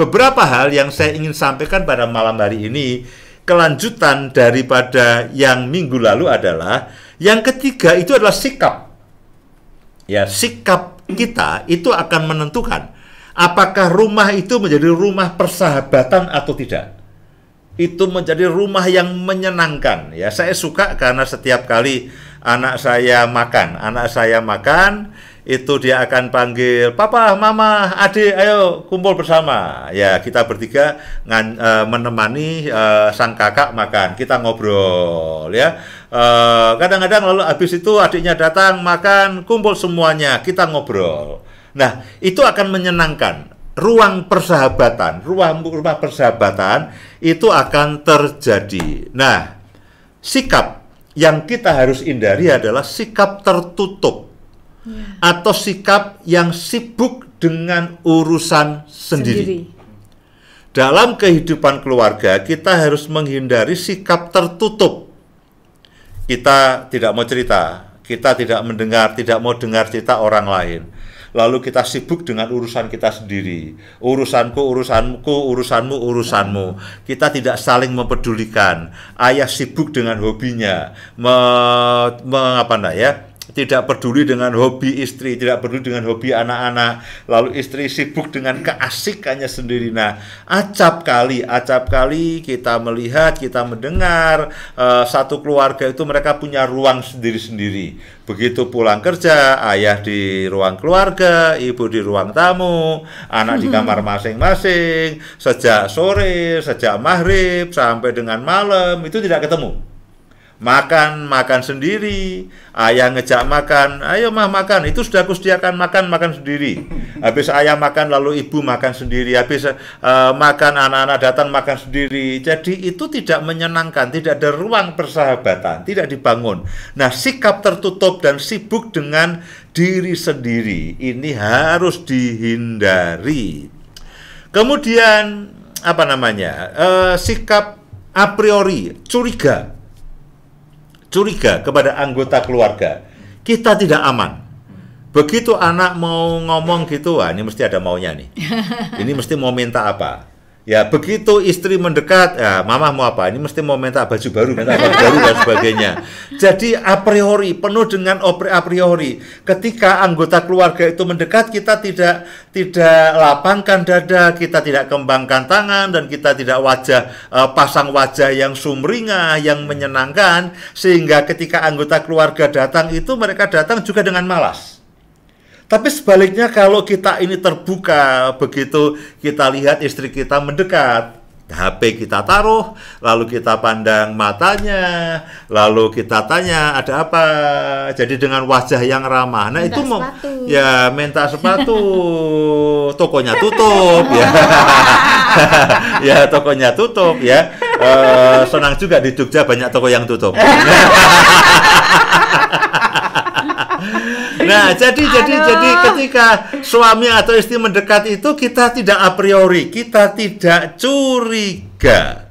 beberapa hal yang saya ingin sampaikan pada malam hari ini, kelanjutan daripada yang minggu lalu adalah yang ketiga itu adalah sikap. Ya, sikap kita itu akan menentukan apakah rumah itu menjadi rumah persahabatan atau tidak. Itu menjadi rumah yang menyenangkan. Ya, saya suka karena setiap kali anak saya makan, itu dia akan panggil, "Papa, Mama, Adik, ayo kumpul bersama." Ya, kita bertiga menemani sang kakak makan. Kita ngobrol, ya. Kadang-kadang lalu habis itu adiknya datang makan, kumpul semuanya, kita ngobrol. Nah, itu akan menyenangkan. Ruang persahabatan, rumah persahabatan itu akan terjadi. Nah, sikap yang kita harus hindari adalah sikap tertutup atau sikap yang sibuk dengan urusan sendiri. Dalam kehidupan keluarga, kita harus menghindari sikap tertutup. Kita tidak mau cerita, kita tidak mendengar, tidak mau dengar cerita orang lain. Lalu kita sibuk dengan urusan kita sendiri. Urusanku, urusanmu, urusanmu. Kita tidak saling mempedulikan. Ayah sibuk dengan hobinya, tidak peduli dengan hobi istri, tidak peduli dengan hobi anak-anak. Lalu istri sibuk dengan keasikannya sendiri. Nah, acap kali kita melihat, kita mendengar satu keluarga itu mereka punya ruang sendiri-sendiri. Begitu pulang kerja, ayah di ruang keluarga, ibu di ruang tamu, anak di kamar masing-masing, sejak sore, sejak maghrib sampai dengan malam itu tidak ketemu. Makan sendiri, ayah ngejak makan, ayo mah makan, itu sudah aku sediakan makan sendiri. Habis ayah makan lalu ibu makan sendiri, habis makan anak-anak datang makan sendiri. Jadi itu tidak menyenangkan, tidak ada ruang persahabatan, tidak dibangun. Nah, sikap tertutup dan sibuk dengan diri sendiri ini harus dihindari. Kemudian sikap a priori, curiga kepada anggota keluarga, kita tidak aman. Begitu anak mau ngomong gitu, wah ini mesti ada maunya nih. Ini mesti mau minta apa? Ya, begitu istri mendekat, ya mama mau apa? Ini mesti mau minta baju baru, minta baju baru dan sebagainya. Jadi a priori, penuh dengan a priori. Ketika anggota keluarga itu mendekat, kita tidak lapangkan dada, kita tidak kembangkan tangan, dan kita tidak pasang wajah yang sumringah, yang menyenangkan, sehingga ketika anggota keluarga datang itu mereka datang juga dengan malas. Tapi sebaliknya kalau kita ini terbuka, begitu kita lihat istri kita mendekat, HP kita taruh, lalu kita pandang matanya, lalu kita tanya ada apa, jadi dengan wajah yang ramah. Nah, minta itu sepatu. Ya minta sepatu, tokonya tutup ya. Ya tokonya tutup ya. Senang juga di Jogja banyak toko yang tutup. Nah, jadi ketika suami atau istri mendekat itu kita tidak a priori, kita tidak curiga.